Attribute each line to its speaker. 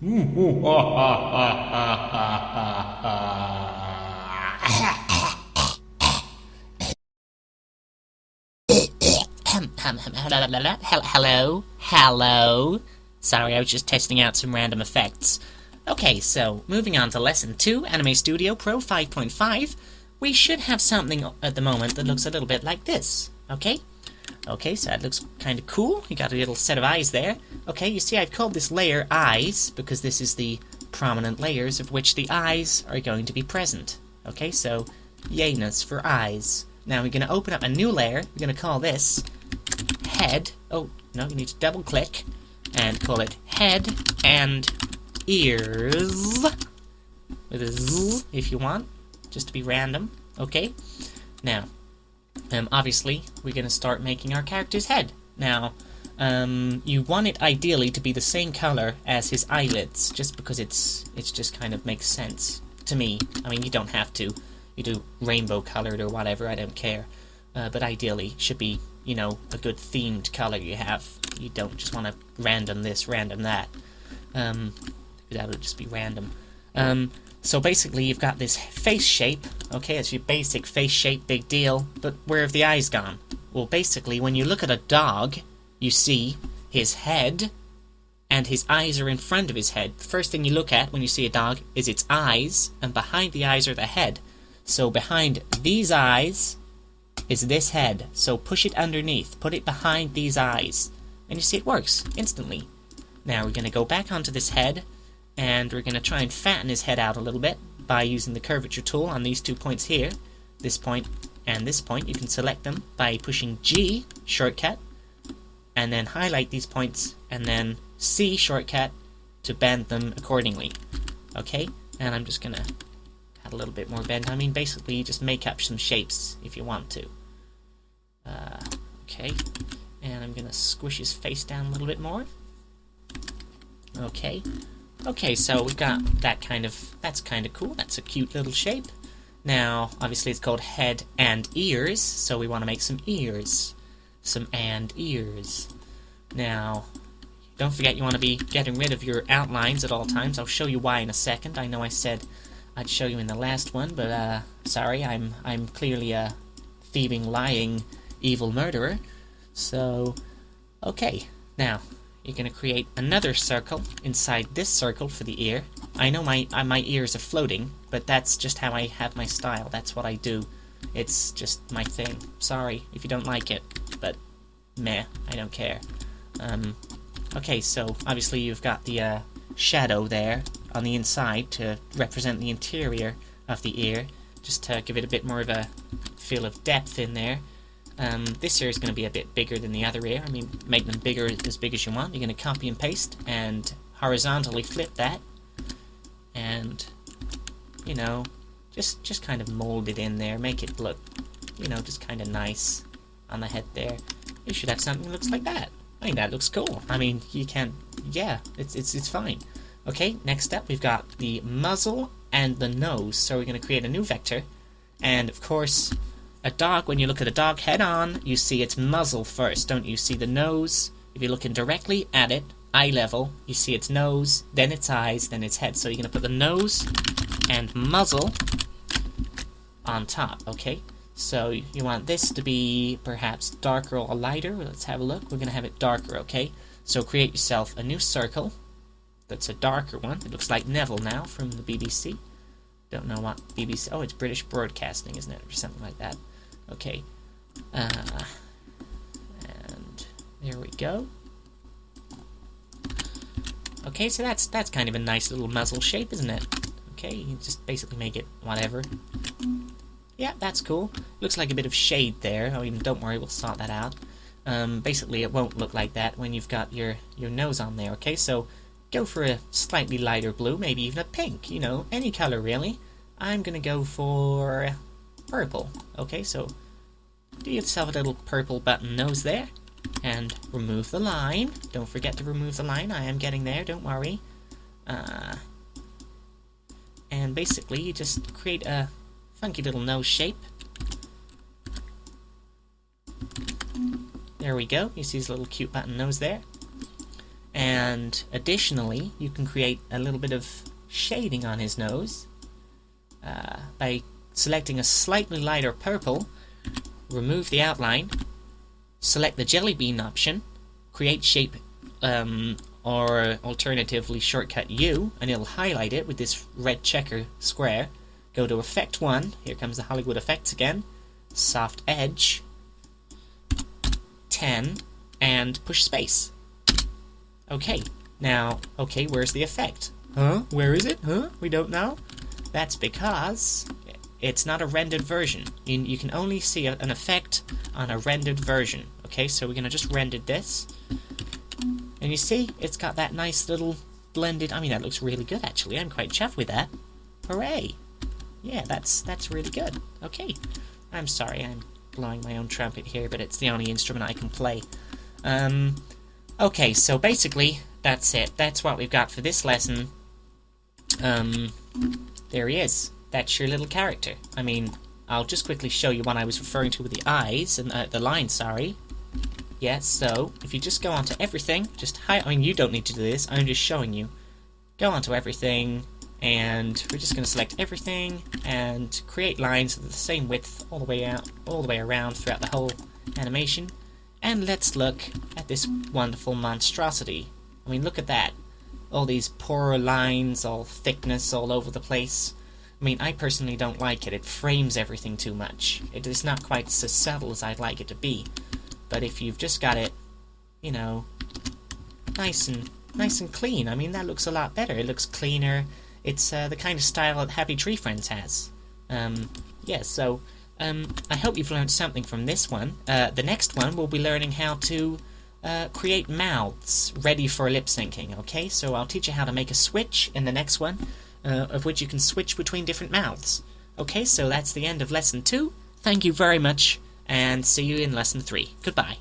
Speaker 1: Hello? Hello? Sorry, I was just testing out some random effects. Okay, so, moving on to Lesson 2, Anime Studio Pro 5.5, we should have something at the moment that looks a little bit like this, okay? Okay, so that looks kind of cool. You got a little set of eyes there. Okay, you see I've called this layer Eyes, because this is the prominent layers of which the eyes are going to be present. Okay, so, yayness for eyes. Now we're going to open up a new layer. We're going to call this Head. Oh, no, you need to double click and call it Head and Ears. With a Z, if you want, just to be random. Okay? Now, obviously, we're going to start making our character's head. Now, you want it ideally to be the same color as his eyelids, just because it's just kind of makes sense to me. I mean, you don't have to. You do rainbow colored or whatever, I don't care. But ideally, should be, you know, a good themed color you have. You don't just want to random this, random that. That would just be random. So basically, you've got this face shape. Okay, it's your basic face shape, big deal. But where have the eyes gone? Well, basically, when you look at a dog, you see his head, and his eyes are in front of his head. The first thing you look at when you see a dog is its eyes, and behind the eyes are the head. So behind these eyes is this head. So push it underneath. Put it behind these eyes. And you see it works instantly. Now we're going to go back onto this head, and we're going to try and fatten his head out a little bit by using the curvature tool on these 2 points here. This point and this point. You can select them by pushing G, shortcut, and then highlight these points, and then C, shortcut, to bend them accordingly. Okay? And I'm just going to add a little bit more bend. I mean, basically, you just make up some shapes if you want to. Okay. And I'm going to squish his face down a little bit more. Okay. Okay, so we've got that kind of, that's kind of cool. That's a cute little shape. Now, obviously it's called head and ears, so we want to make some ears. Some and ears. Now, don't forget you want to be getting rid of your outlines at all times. I'll show you why in a second. I know I said I'd show you in the last one, but sorry, I'm clearly a thieving, lying, evil murderer. So, okay, now you're going to create another circle inside this circle for the ear. I know my ears are floating, but that's just how I have my style. That's what I do. It's just my thing. Sorry if you don't like it, but meh, I don't care. Okay, so obviously you've got the shadow there on the inside to represent the interior of the ear, just to give it a bit more of a feel of depth in there. This ear is going to be a bit bigger than the other ear. I mean, make them bigger, as big as you want. You're going to copy and paste and horizontally flip that, and you know, just kind of mold it in there, make it look, you know, just kind of nice on the head there. You should have something that looks like that. I think that looks cool. I mean, you can't, yeah, it's fine. Okay, next up we've got the muzzle and the nose. So we're going to create a new vector, and of course, a dog, when you look at a dog head on, you see its muzzle first, don't you? See the nose? If you're looking directly at it, eye level, you see its nose, then its eyes, then its head. So you're going to put the nose and muzzle on top, okay? So you want this to be perhaps darker or lighter. Let's have a look. We're going to have it darker, okay? So create yourself a new circle that's a darker one. It looks like Neville now from the BBC. Don't know what BBC... Oh, it's British Broadcasting, isn't it? Or something like that. Okay. And there we go. Okay, so that's kind of a nice little muzzle shape, isn't it? Okay, you just basically make it whatever. Yeah, that's cool. Looks like a bit of shade there. I mean, don't worry, we'll sort that out. Basically, it won't look like that when you've got your nose on there, okay? So, go for a slightly lighter blue, maybe even a pink, you know, any color really. I'm gonna go for purple. Okay, so do yourself a little purple button nose there, and remove the line. Don't forget to remove the line. I am getting there, don't worry. And basically, you just create a funky little nose shape. There we go. You see his little cute button nose there. And additionally, you can create a little bit of shading on his nose by selecting a slightly lighter purple, remove the outline, select the jelly bean option, create shape, or alternatively shortcut U, and it'll highlight it with this red checker square. Go to Effect 1, here comes the Hollywood effects again, Soft Edge, 10, and push space. Okay, now, okay, where's the effect? Huh? Where is it? Huh? We don't know? That's because it's not a rendered version. You can only see an effect on a rendered version. Okay, so we're going to just render this. And you see, it's got that nice little blended... I mean, that looks really good, actually. I'm quite chuffed with that. Hooray! Yeah, that's really good. Okay. I'm sorry, I'm blowing my own trumpet here, but it's the only instrument I can play. Okay, so basically, that's it. That's what we've got for this lesson. There he is. That's your little character. I mean, I'll just quickly show you what I was referring to with the eyes, and the line, sorry. Yeah, so, if you just go onto everything, I mean, you don't need to do this, I'm just showing you. Go onto everything, and we're just going to select everything, and create lines of the same width all the way out, all the way around throughout the whole animation. And let's look at this wonderful monstrosity. I mean, look at that. All these poor lines, all thickness all over the place. I mean, I personally don't like it. It frames everything too much. It is not quite so subtle as I'd like it to be. But if you've just got it, you know, nice and clean, I mean, that looks a lot better. It looks cleaner. It's the kind of style that Happy Tree Friends has. Yeah, so... I hope you've learned something from this one. The next one, we'll be learning how to create mouths ready for lip syncing, okay? So I'll teach you how to make a switch in the next one, of which you can switch between different mouths. Okay, so that's the end of Lesson 2. Thank you very much, and see you in Lesson 3. Goodbye.